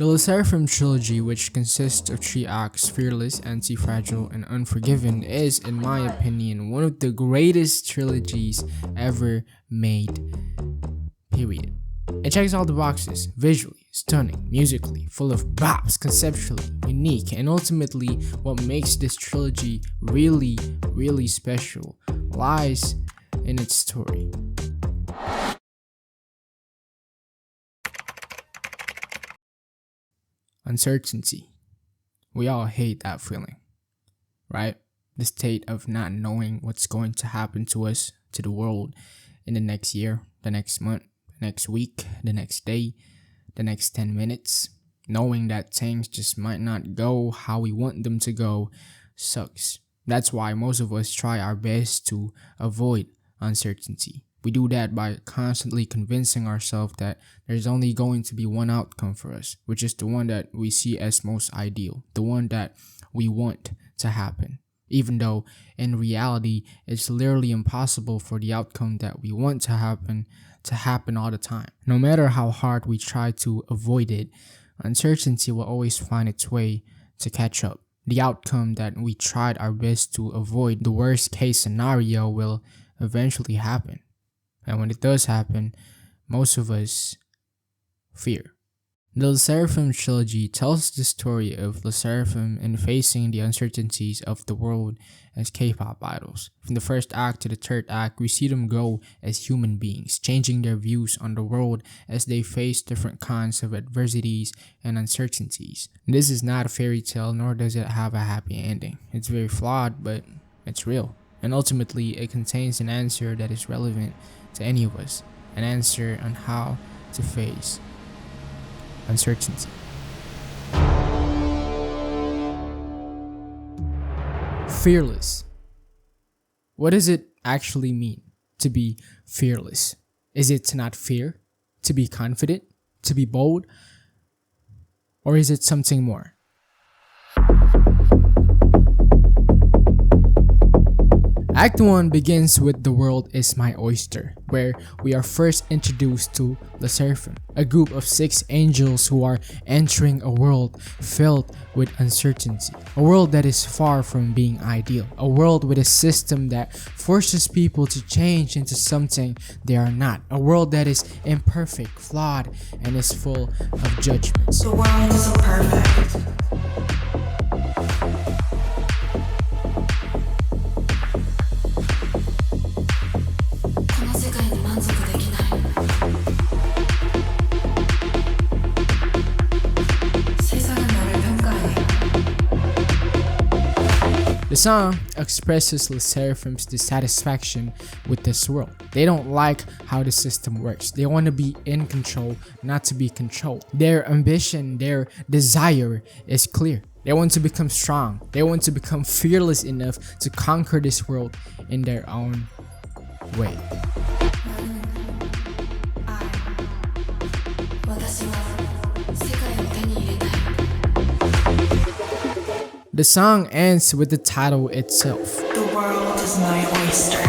The SSERAFIM Trilogy, which consists of 3 acts, Fearless, Antifragile, and Unforgiven, is, in my opinion, one of the greatest trilogies ever made, period. It checks all the boxes: visually, stunning, musically, full of bops, conceptually, unique, and ultimately what makes this trilogy really, really special lies in its story. Uncertainty. We all hate that feeling, right? The state of not knowing what's going to happen to us, to the world, in the next year, the next month, the next week, the next day, the next 10 minutes. Knowing that things just might not go how we want them to go sucks. That's why most of us try our best to avoid uncertainty. We do that by constantly convincing ourselves that there's only going to be one outcome for us, which is the one that we see as most ideal, the one that we want to happen. Even though in reality, it's literally impossible for the outcome that we want to happen all the time. No matter how hard we try to avoid it, uncertainty will always find its way to catch up. The outcome that we tried our best to avoid, the worst case scenario, will eventually happen. And when it does happen, most of us fear. The SSERAFIM Trilogy tells the story of SSERAFIM in facing the uncertainties of the world as K-pop idols. From the first act to the third act, we see them grow as human beings, changing their views on the world as they face different kinds of adversities and uncertainties. This is not a fairy tale, nor does it have a happy ending. It's very flawed, but it's real. And ultimately, it contains an answer that is relevant to any of us, an answer on how to face uncertainty. Fearless. What does it actually mean to be fearless? Is it to not fear? To be confident? To be bold? Or is it something more? Act 1 begins with The World Is My Oyster, where we are first introduced to SSERAFIM, a group of 6 angels who are entering a world filled with uncertainty, a world that is far from being ideal, a world with a system that forces people to change into something they are not, a world that is imperfect, flawed, and is full of judgments. The world isn't perfect. The song expresses SSERAFIM's dissatisfaction with this world. They don't like how the system works. They want to be in control, not to be controlled. Their ambition, their desire is clear. They want to become strong. They want to become fearless enough to conquer this world in their own way. The song ends with the title itself, The world is my oyster,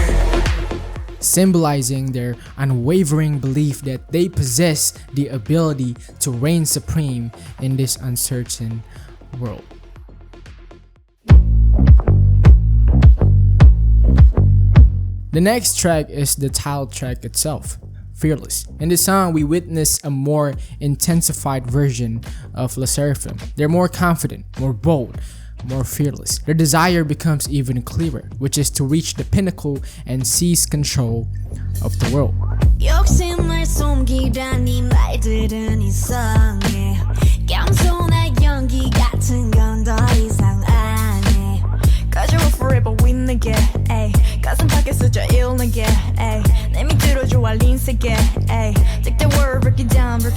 symbolizing their unwavering belief that they possess the ability to reign supreme in this uncertain world. The next track is the title track itself, Fearless. In this song, we witness a more intensified version of SSERAFIM. They're more confident, more bold, more fearless. Their desire becomes even clearer, which is to reach the pinnacle and seize control of the world. 욕심을 숨기라니 말들은 이상해 겸손한 연기 같은 건 더 이상 안 해 Cause you're forever with 게 가슴 밖에서 제일 내게 내 밑으로 좋아 린세게 Take the word, break it down, down.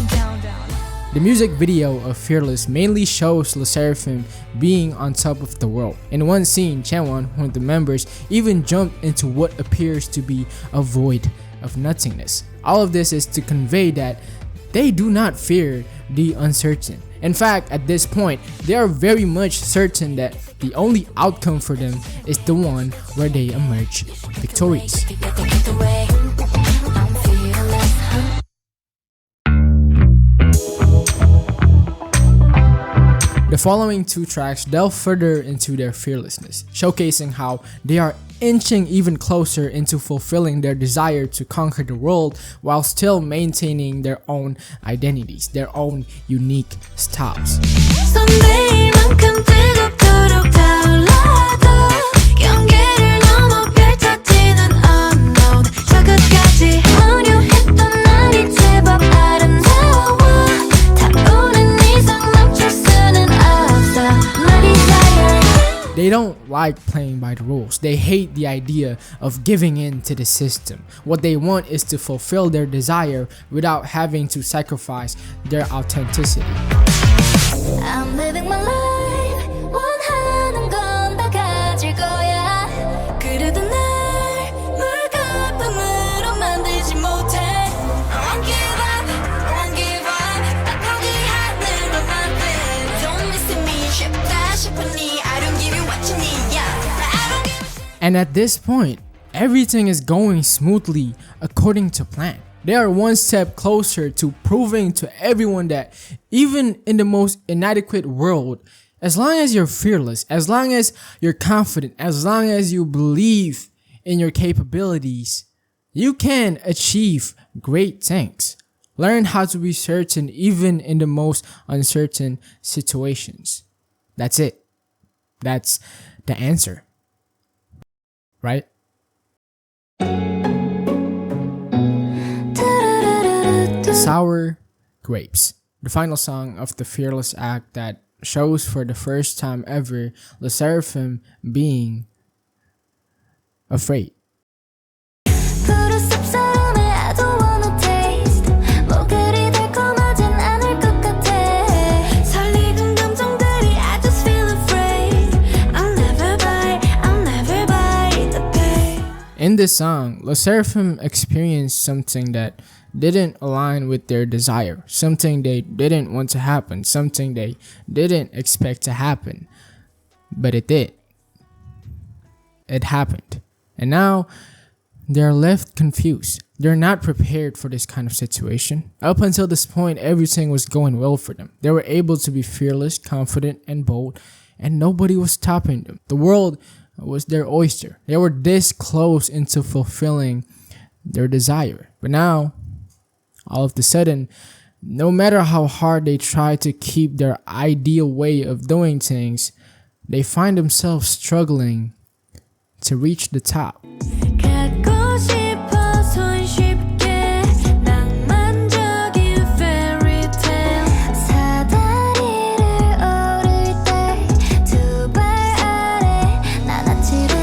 The music video of Fearless mainly shows SSERAFIM being on top of the world. In one scene, Chaewon, one of the members, even jumped into what appears to be a void of nothingness. All of this is to convey that they do not fear the uncertain. In fact, at this point, they are very much certain that the only outcome for them is the one where they emerge victorious. The following two tracks delve further into their fearlessness, showcasing how they are inching even closer into fulfilling their desire to conquer the world while still maintaining their own identities, their own unique styles. 선배만큼 뜨겁도록 타올라도 경계를 넘어 펼쳐지는 unknown 저 끝까지 하려 했던 날이 제법 아름다워 타오른 이상 멈출 수는 없어 My desire. They don't like playing by the rules. They hate the idea of giving in to the system. What they want is to fulfill their desire without having to sacrifice their authenticity. I'm living my life 원하는 건 다 가질 거야 그래도 날 물거품으로 만들지 못해 I won't give up, I won't give up 나 포기하는 것만큼 Don't listen to me 쉽다 싶으니 I don't give you what you need yeah. I don't give a shit. And at this point, everything is going smoothly according to plan. They are one step closer to proving to everyone that even in the most inadequate world, as long as you're fearless, as long as you're confident, as long as you believe in your capabilities, you can achieve great things. Learn how to be certain even in the most uncertain situations. That's it. That's the answer. Right? Sour Grapes, the final song of the Fearless act that shows for the first time ever the SSERAFIM being afraid. 푸른 쌉싸름해 I don't wanna taste 뭐 그리 달콤하진 않을 것 같아 설레는 감정들이 I just feel afraid I'll never buy the pain. In this song, the SSERAFIM experienced something that didn't align with their desire, something they didn't want to happen, something they didn't expect to happen, but it did. It happened. And now they're left confused. They're not prepared for this kind of situation. Up until this point, everything was going well for them. They were able to be fearless, confident, and bold, and nobody was stopping them. The world was their oyster. They were this close into fulfilling their desire. But now, all of a sudden, no matter how hard they try to keep their ideal way of doing things, they find themselves struggling to reach the top. 갖고 싶어 손쉽게 낭만적인 fairy tale 사다리를 오를 때 두 발 아래 난 아찔해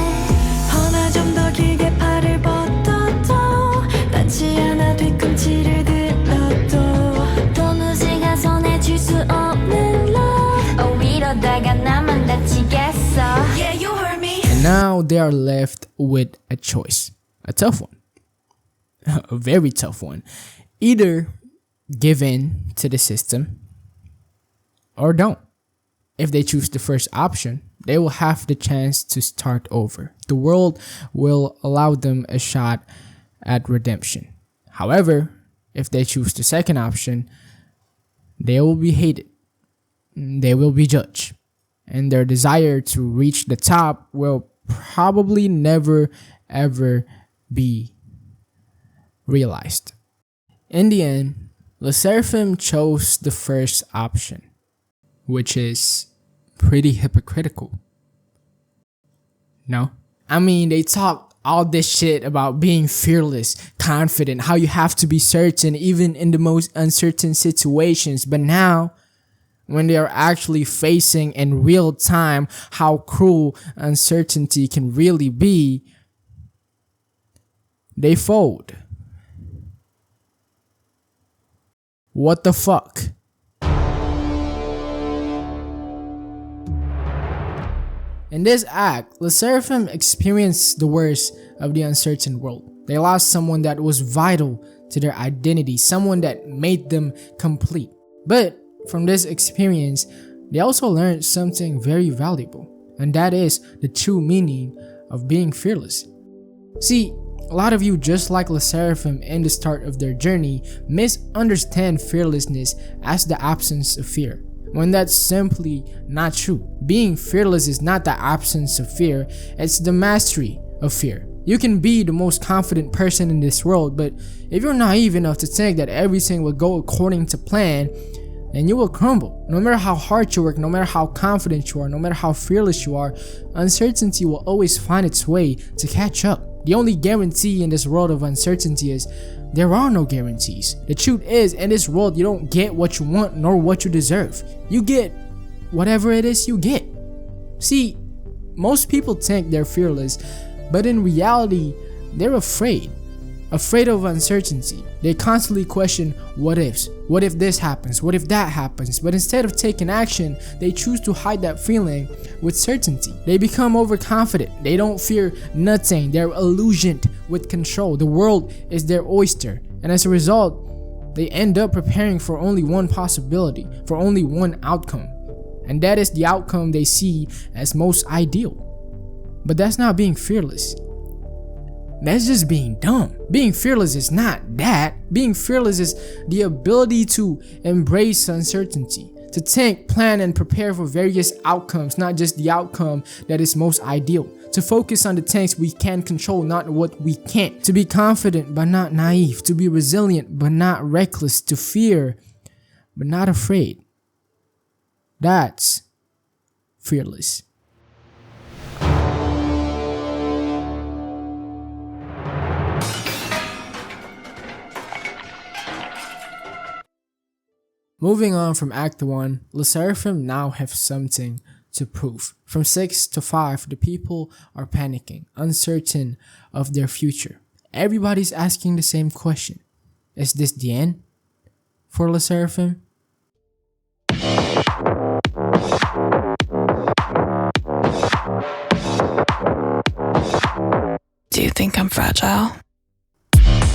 허나 좀 더 길게 팔을 뻗어도 닿지 않아 뒤꿈치를 들어도 도무지가 손에 쥘 수 없는 love 이러다가 나만 다치겠어 Yeah you heard me And now they are left with a choice. A tough one. A very tough one. Either give in to the system or don't. If they choose the first option, they will have the chance to start over. The world will allow them a shot at redemption. However, if they choose the second option, they will be hated. They will be judged. And their desire to reach the top will probably never ever be realized. In the end, the SSERAFIM chose the first option, which is pretty hypocritical. No? I mean, they talk all this shit about being fearless, confident, how you have to be certain even in the most uncertain situations, but now when they are actually facing in real time how cruel uncertainty can really be, they fold. What the fuck? In this act, the SSERAFIM experienced the worst of the uncertain world. They lost someone that was vital to their identity, someone that made them complete. But from this experience, they also learned something very valuable, and that is the true meaning of being fearless. See, a lot of you, just like the SSERAFIM in the start of their journey, misunderstand fearlessness as the absence of fear. when that's simply not true. Being fearless is not the absence of fear, it's the mastery of fear. You can be the most confident person in this world, but if you're naive enough to think that everything will go according to plan, then you will crumble. No matter how hard you work, no matter how confident you are, no matter how fearless you are, uncertainty will always find its way to catch up. The only guarantee in this world of uncertainty is there are no guarantees. The truth is, in this world, you don't get what you want nor what you deserve. You get whatever it is you get. See, most people think they're fearless, but in reality, they're afraid of uncertainty. They constantly question what ifs. What if this happens? What if that happens? But instead of taking action, they choose to hide that feeling with certainty. They become overconfident. They don't fear nothing. They're illusioned with control. The world is their oyster. And as a result, they end up preparing for only one possibility, for only one outcome. And that is the outcome they see as most ideal. But that's not being fearless. That's just being dumb. Being fearless is not that. Being fearless is the ability to embrace uncertainty, to think, plan, and prepare for various outcomes, not just the outcome that is most ideal. To focus on the things we can control, not what we can't. To be confident but not naive. To be resilient but not reckless. To fear but not afraid. That's fearless. Moving on from Act 1, SSERAFIM now have something to prove. From 6 to 5, the people are panicking, uncertain of their future. Everybody's asking the same question. Is this the end for SSERAFIM? Do you think I'm fragile?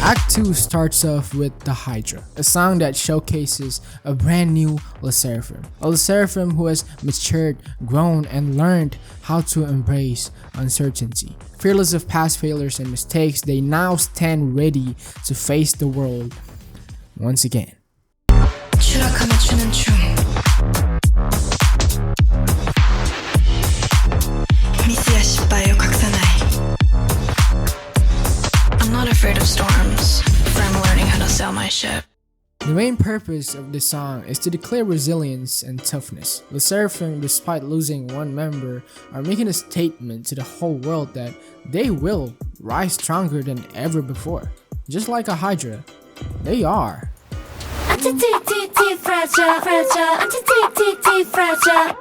Act 2 starts off with The Hydra, a song that showcases a brand new SSERAFIM. A SSERAFIM who has matured, grown, and learned how to embrace uncertainty. Fearless of past failures and mistakes, they now stand ready to face the world once again. 추락함에 추는 춤 미스야 씨빠요 각사나이 I'm not afraid of storms, for I'm learning how to sail my ship. The main purpose of this song is to declare resilience and toughness. SSERAFIM, despite losing one member, are making a statement to the whole world that they will rise stronger than ever before. Just like a Hydra, they are. Fragile, fragile, anti-fragile, anti-fragile.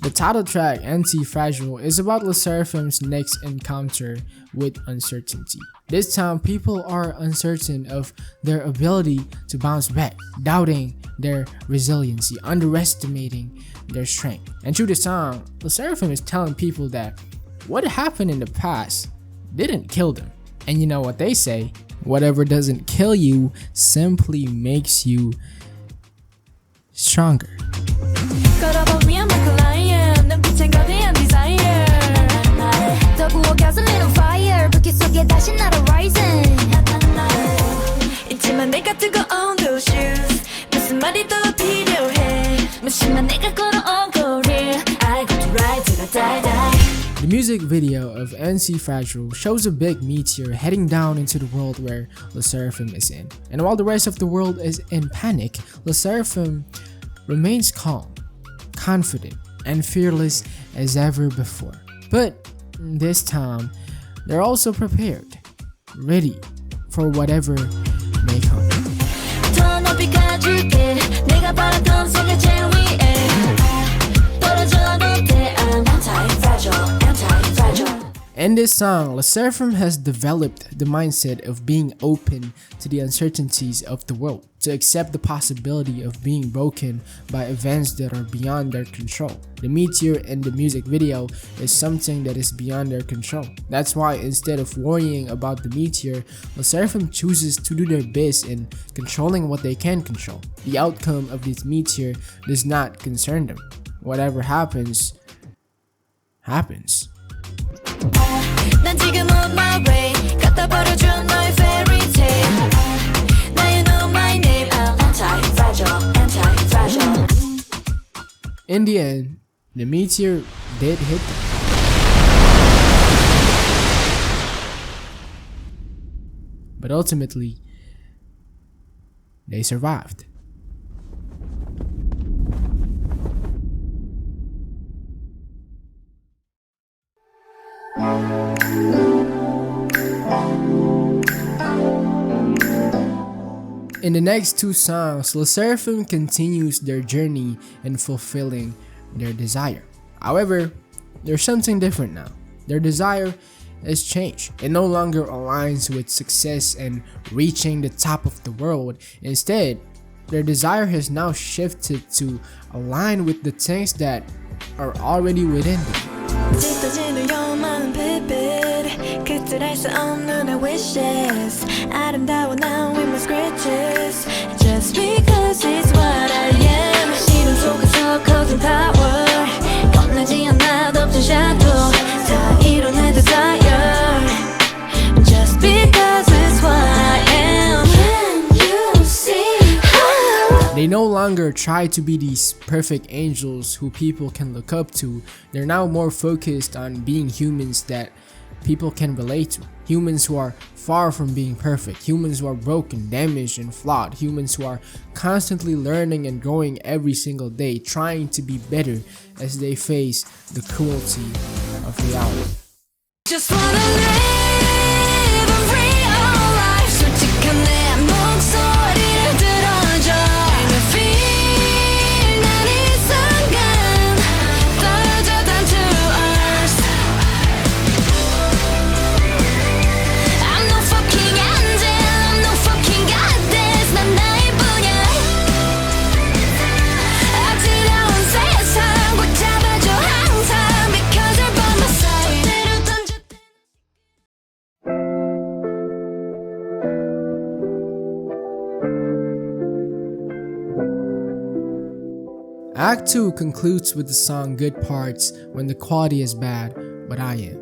The title track, Anti-Fragile, is about SSERAFIM's next encounter with uncertainty. This time, people are uncertain of their ability to bounce back, doubting their resiliency, underestimating their strength. And through the song, SSERAFIM is telling people that what happened in the past didn't kill them. And you know what they say, whatever doesn't kill you simply makes you stronger. The music video of Anti-Fragile shows a big meteor heading down into the world where SSERAFIM is in. And while the rest of the world is in panic, SSERAFIM remains calm, confident, and fearless as ever before. But this time, they're also prepared, ready for whatever may come. In this song, SSERAFIM has developed the mindset of being open to the uncertainties of the world, to accept the possibility of being broken by events that are beyond their control. The meteor in the music video is something that is beyond their control. That's why instead of worrying about the meteor, SSERAFIM chooses to do their best in controlling what they can control. The outcome of this meteor does not concern them. Whatever happens, happens. 난 지금 on my way 갖다 버려준 너의 fairy tale In the end, the meteor did hit them. But ultimately, they survived. In the next two songs, SSERAFIM continues their journey in fulfilling their desire. However, there's something different now. Their desire has changed. It no longer aligns with success and reaching the top of the world. Instead, their desire has now shifted to align with the things that are already within them. 짙어지는 your mind vivid 그들할 수 없는 our wishes 아름다워 now with my scratches Just because it's what I am 시련 속에서 커진 power 겁나지 않아 덮친 shadow 다 이룬 내 desire Just because it's what I am Can you see how They no longer try to be these perfect angels who people can look up to. They're now more focused on being humans that people can relate to. Humans who are far from being perfect. Humans who are broken, damaged, and flawed. Humans who are constantly learning and growing every single day, trying to be better as they face the cruelty of reality. Just wanna live a real life 솔직한 내 목소리를 들어줘 And I feel 난 이 순간 떨어져 down to earth I'm no fucking angel I'm no fucking goddess 난 나일 뿐이야 어지러운 세상 꼭 잡아줘 항상 Because you're by my side 때려 던져 Act 2 concludes with the song Good Parts when the quality is bad, but I am.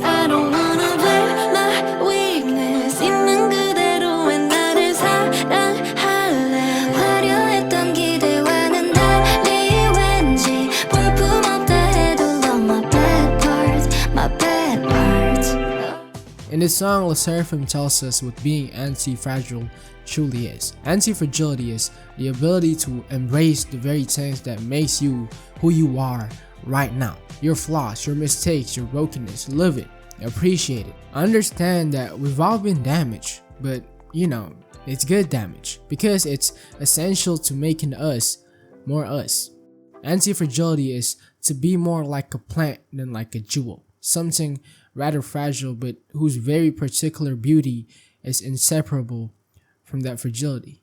I don't wanna blame my weakness 있는 그대로 왜 나를 사랑할래 화려했던 기대와는 달리 왠지 볼품없다 해도 love my bad parts my bad parts In this song, SSERAFIM tells us what being anti-fragile truly is. Anti-fragility is the ability to embrace the very things that makes you who you are right now. Your flaws, your mistakes, your brokenness. Live it, appreciate it. Understand that we've all been damaged, but you know, it's good damage because it's essential to making us more us. Anti-fragility is to be more like a plant than like a jewel. Something rather fragile but whose very particular beauty is inseparable from that fragility.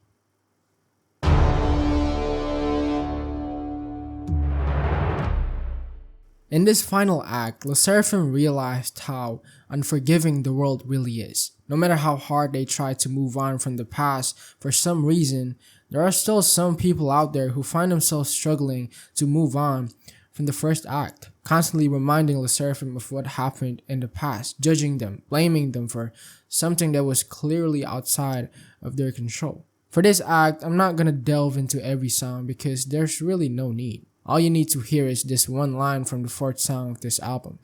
In this final act, SSERAFIM realized how unforgiving the world really is. No matter how hard they try to move on from the past, for some reason, there are still some people out there who find themselves struggling to move on from the first act, constantly reminding SSERAFIM of what happened in the past, judging them, blaming them for something that was clearly outside of their control. For this act, I'm not gonna delve into every song because there's really no need. All you need to hear is this one line from the fourth song of this album.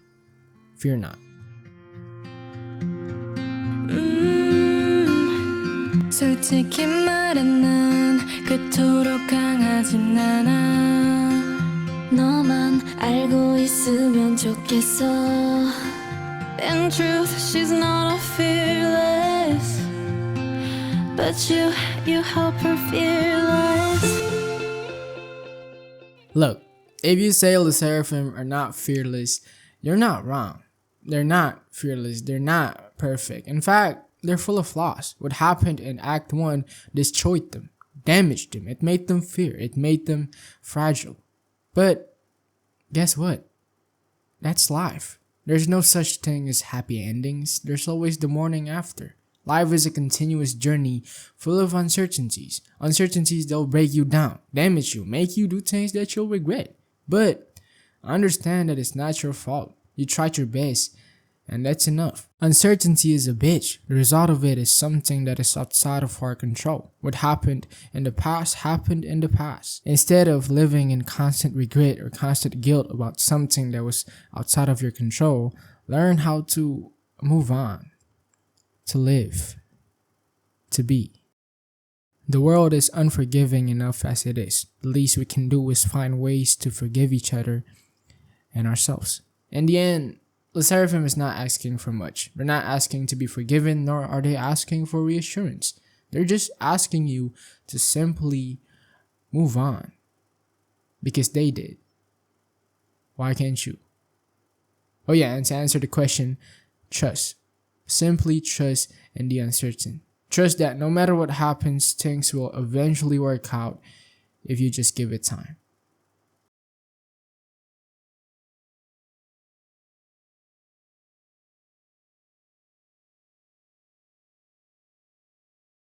Fear not. 솔직히 말해 난 그토록 강하진 않아 너만 알고 있으면 좋겠어 In truth she's not a fearless But you help her fearless Look, if you say SSERAFIM are not fearless, you're not wrong. They're not fearless, they're not perfect. In fact, they're full of flaws. What happened in Act 1 destroyed them, damaged them. It made them fear. It made them fragile. But guess what? That's life. There's no such thing as happy endings. There's always the morning after. Life is a continuous journey full of uncertainties. Uncertainties that will break you down, damage you, make you do things that you'll regret. But understand that it's not your fault. You tried your best And that's enough. Uncertainty is a bitch. The result of it is something that is outside of our control. What happened in the past happened in the past. Instead of living in constant regret or constant guilt about something that was outside of your control, learn how to move on, to live, to be. The world is unforgiving enough as it is. The least we can do is find ways to forgive each other and ourselves. In the end, SSERAFIM is not asking for much. They're not asking to be forgiven, nor are they asking for reassurance. They're just asking you to simply move on. Because they did. Why can't you? Oh yeah, and to answer the question, trust. Simply trust in the uncertain. Trust that no matter what happens, things will eventually work out if you just give it time.